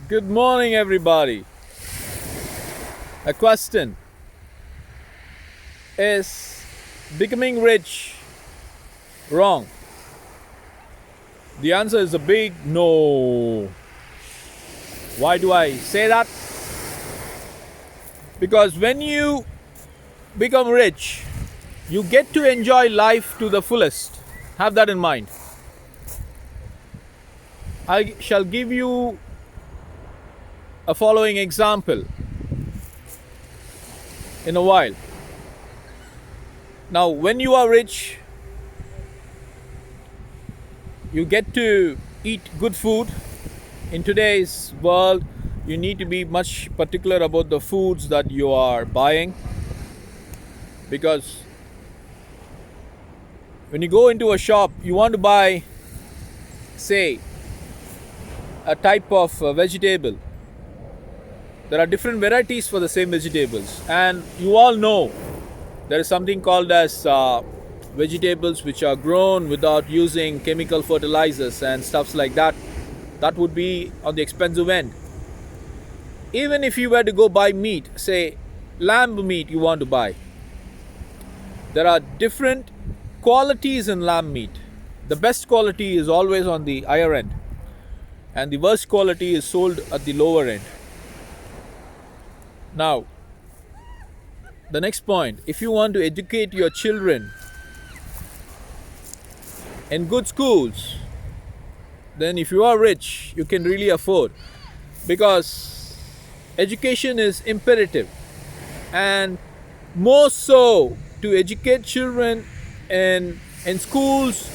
Good morning, everybody. A question: is becoming rich wrong? The answer is a big no. Why do I say that? Because when you become rich, you get to enjoy life to the fullest. Have that in mind. I shall give you a following example in a while. Now, when you are rich, you get to eat good food. In today's world, you need to be much particular about the foods that you are buying, because when you go into a shop, you want to buy, say, a type of vegetable. There are different varieties for the same vegetables, and you all know there is something called as vegetables which are grown without using chemical fertilizers and stuffs like that. That would be on the expensive end. Even if you were to go buy meat, say lamb meat you want to buy, there are different qualities in lamb meat. The best quality is always on the higher end, and the worst quality is sold at the lower end. Now, the next point: if you want to educate your children in good schools, then if you are rich, you can really afford, because education is imperative, and more so to educate children in schools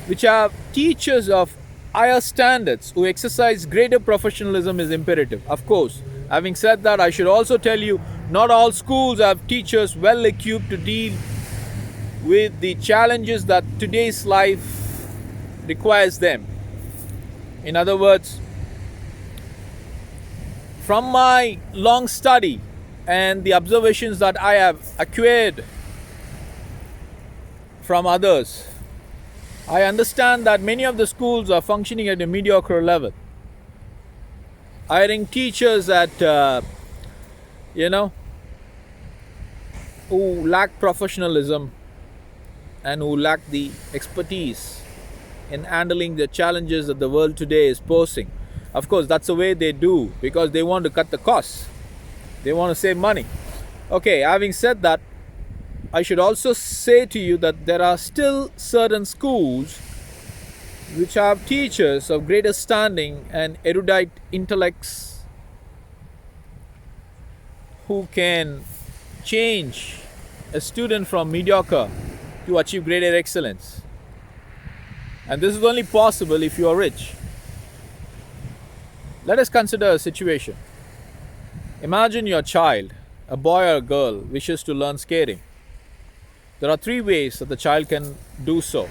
which have teachers of higher standards who exercise greater professionalism is imperative. Of course, having said that, I should also tell you, not all schools have teachers well equipped to deal with the challenges that today's life requires them. In other words, from my long study and the observations that I have acquired from others, I understand that many of the schools are functioning at a mediocre level, hiring teachers at who lack professionalism and who lack the expertise in handling the challenges that the world today is posing. Of course, that's the way they do, because they want to cut the costs. They want to save money. Okay, having said that, I should also say to you that there are still certain schools which have teachers of greater standing and erudite intellects who can change a student from mediocre to achieve greater excellence. And this is only possible if you are rich. Let us consider a situation. Imagine your child, a boy or a girl, wishes to learn skating. There are three ways that the child can do so.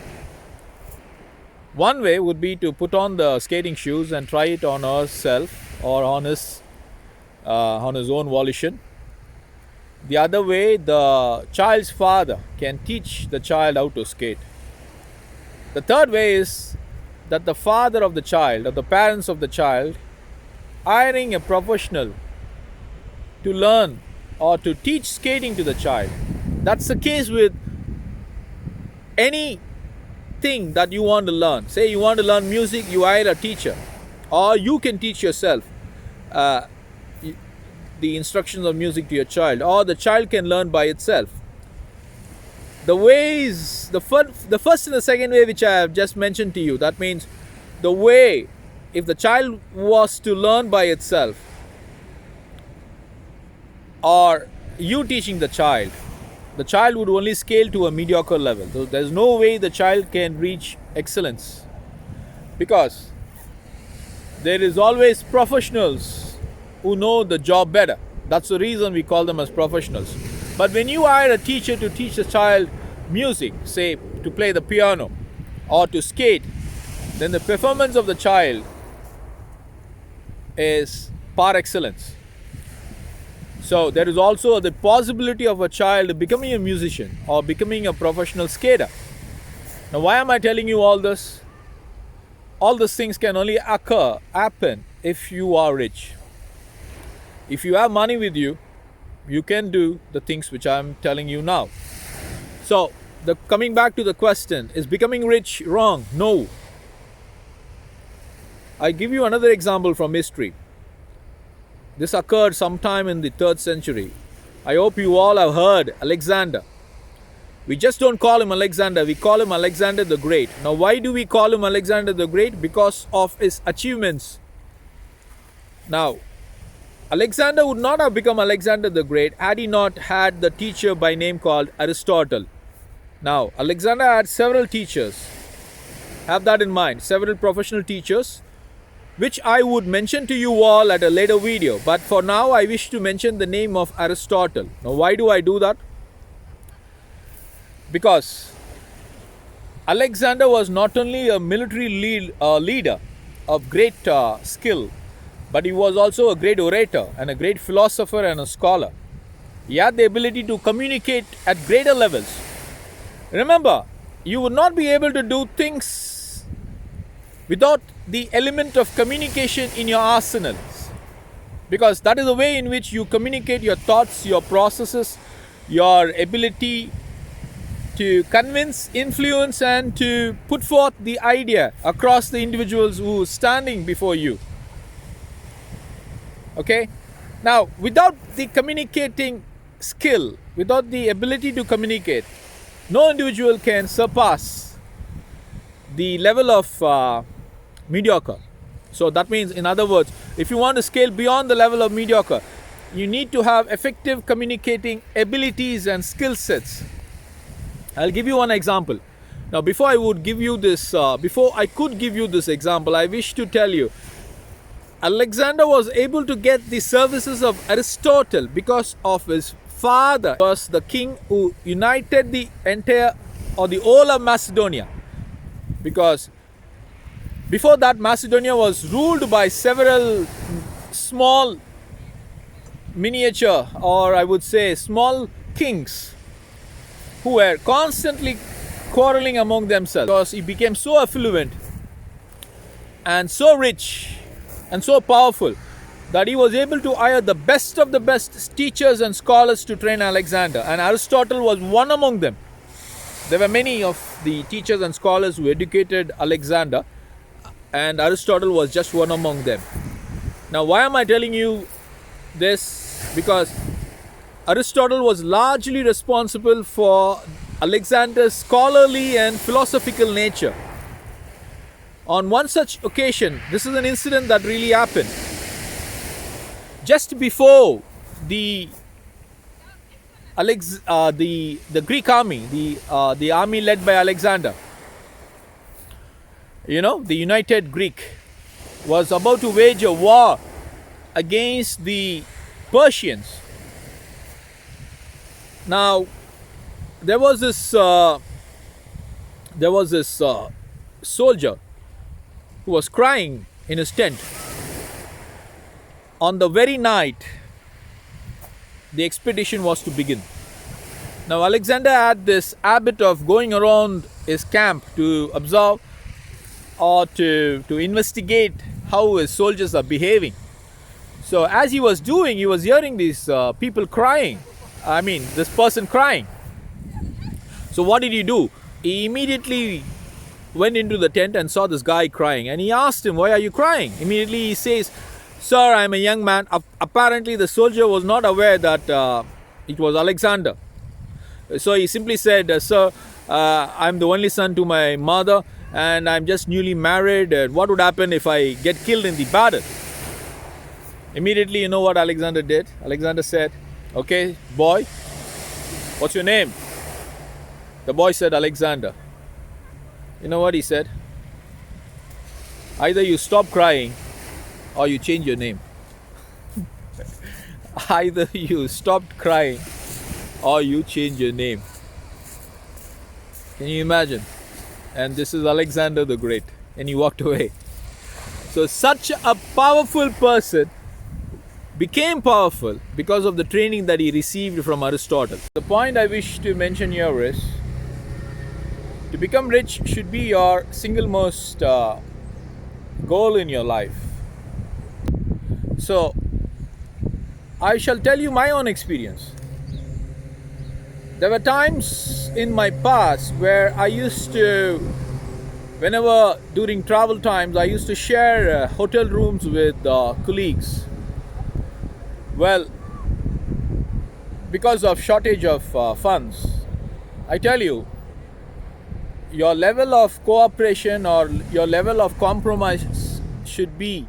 One way would be to put on the skating shoes and try it on herself or on his own volition. The other way, the child's father can teach the child how to skate. The third way is that the father of the child or the parents of the child hiring a professional to learn or to teach skating to the child. That's the case with anything that you want to learn. Say you want to learn music, you hire a teacher, or you can teach yourself the instructions of music to your child, or the child can learn by itself. The ways, the first and the second way which I have just mentioned to you, that means the way, if the child was to learn by itself, or you teaching the child would only scale to a mediocre level. So there's no way the child can reach excellence, because there is always professionals who know the job better. That's the reason we call them as professionals. But when you hire a teacher to teach a child music, say to play the piano or to skate, then the performance of the child is par excellence. So there is also the possibility of a child becoming a musician or becoming a professional skater. Now, why am I telling you all this? All these things can only happen if you are rich. If you have money with you, you can do the things which I'm telling you now. So, coming back to the question, is becoming rich wrong? No. I give you another example from history. This occurred sometime in the 3rd century. I hope you all have heard Alexander. We just don't call him Alexander, we call him Alexander the Great. Now, why do we call him Alexander the Great? Because of his achievements. Now, Alexander would not have become Alexander the Great had he not had the teacher by name called Aristotle. Now, Alexander had several teachers. Have that in mind. Several professional teachers, which I would mention to you all at a later video. But for now, I wish to mention the name of Aristotle. Now, why do I do that? Because Alexander was not only a military leader of great skill, but he was also a great orator and a great philosopher and a scholar. He had the ability to communicate at greater levels. Remember, you would not be able to do things without the element of communication in your arsenals, because that is the way in which you communicate your thoughts, your processes, your ability to convince, influence, and to put forth the idea across the individuals who are standing before you. Okay? Now, without the communicating skill, without the ability to communicate, no individual can surpass the level of mediocre. So that means, in other words, if you want to scale beyond the level of mediocre, you need to have effective communicating abilities and skill sets. I'll give you one example. Now, before I could give you this example, I wish to tell you, Alexander was able to get the services of Aristotle because of his father was the king who united the entire or the whole of Macedonia. Because before that, Macedonia was ruled by several small miniature, or I would say small kings, who were constantly quarreling among themselves, because he became so affluent and so rich and so powerful that he was able to hire the best of the best teachers and scholars to train Alexander, and Aristotle was one among them. There were many of the teachers and scholars who educated Alexander, and Aristotle was just one among them. Now, why am I telling you this? Because Aristotle was largely responsible for Alexander's scholarly and philosophical nature. On one such occasion, this is an incident that really happened. Just before the Greek army, the army led by Alexander, the united Greek, was about to wage a war against the Persians. Now, there was this soldier who was crying in his tent on the very night the expedition was to begin. Now, Alexander had this habit of going around his camp to observe or to investigate how his soldiers are behaving. So as he was doing, he was hearing these people crying. This person crying. So what did he do? He immediately went into the tent and saw this guy crying, and he asked him, "Why are you crying?" Immediately he says, "Sir, I'm a young man." Apparently the soldier was not aware that it was Alexander. So he simply said, "Sir, I'm the only son to my mother, and I'm just newly married. What would happen if I get killed in the battle?" Immediately, you know what Alexander did? Alexander said, "Okay, boy, what's your name?" The boy said, "Alexander." You know what he said? "Either you stop crying or you change your name." Either you stopped crying or you change your name. Can you imagine? And this is Alexander the Great. And he walked away. So such a powerful person became powerful because of the training that he received from Aristotle. The point I wish to mention here is, to become rich should be your single most goal in your life. So I shall tell you my own experience. There were times in my past where I used to, whenever during travel times, I used to share hotel rooms with colleagues. Well, because of shortage of funds, I tell you, your level of cooperation or your level of compromise should be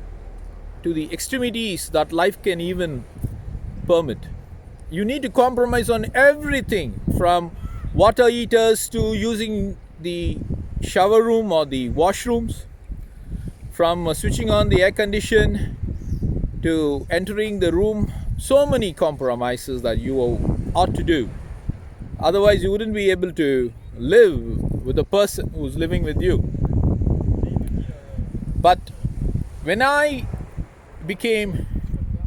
to the extremities that life can even permit. You need to compromise on everything from water heaters to using the shower room or the washrooms, from switching on the air condition to entering the room. So many compromises that you ought to do. Otherwise, you wouldn't be able to live with the person who's living with you. But when I became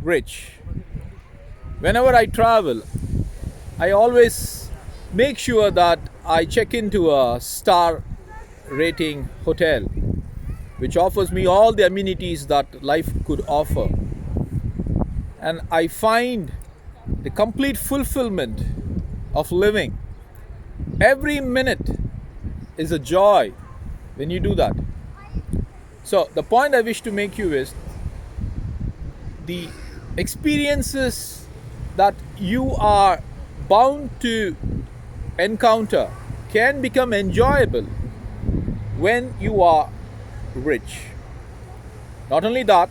rich, whenever I travel, I always make sure that I check into a star rating hotel which offers me all the amenities that life could offer. And I find the complete fulfillment of living. Every minute is a joy when you do that. So, the point I wish to make you is the experiences that you are bound to encounter can become enjoyable when you are rich. Not only that,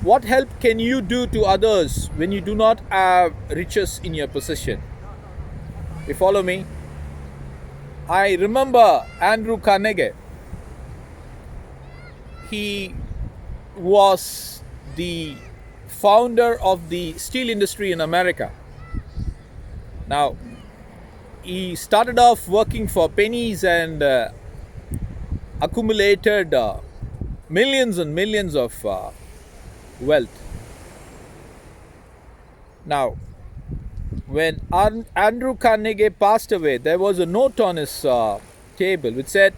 what help can you do to others when you do not have riches in your possession? You follow me? I remember Andrew Carnegie. He was the founder of the steel industry in America. Now, he started off working for pennies and accumulated millions and millions of wealth. Now, when Andrew Carnegie passed away, there was a note on his table which said,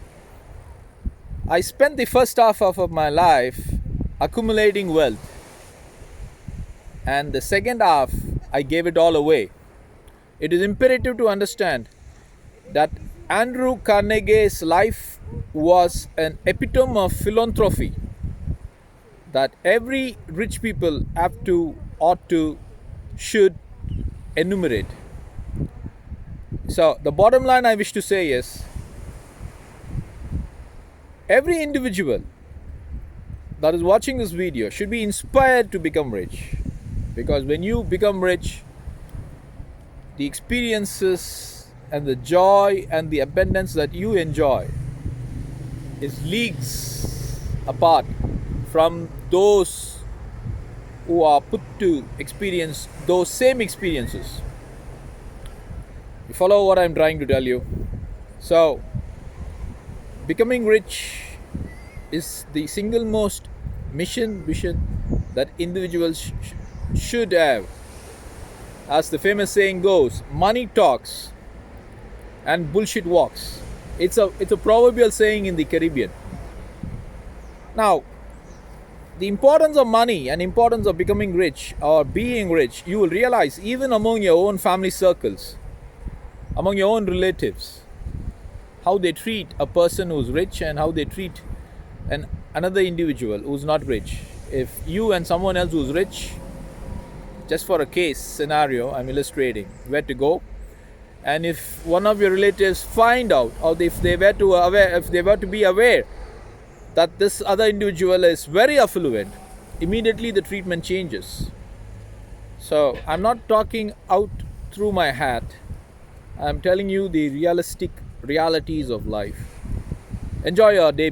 "I spent the first half of my life accumulating wealth, and the second half I gave it all away." It is imperative to understand that Andrew Carnegie's life was an epitome of philanthropy that every rich people ought to, should enumerate. So the bottom line I wish to say is, every individual that is watching this video should be inspired to become rich, because when you become rich, the experiences and the joy and the abundance that you enjoy is leagues apart from those who are put to experience those same experiences. You follow what I'm trying to tell you? So, becoming rich is the single most vision that individuals should have. As the famous saying goes, money talks and bullshit walks. It's a proverbial saying in the Caribbean. Now, the importance of money and importance of becoming rich or being rich, you will realize even among your own family circles, among your own relatives, how they treat a person who's rich and how they treat another individual who's not rich. If you and someone else who's rich, just for a case scenario I'm illustrating, were to go, and if one of your relatives find out, or if they were to be aware that this other individual is very affluent, immediately the treatment changes. So I'm not talking out through my hat. I'm telling you the realities of life. Enjoy your day.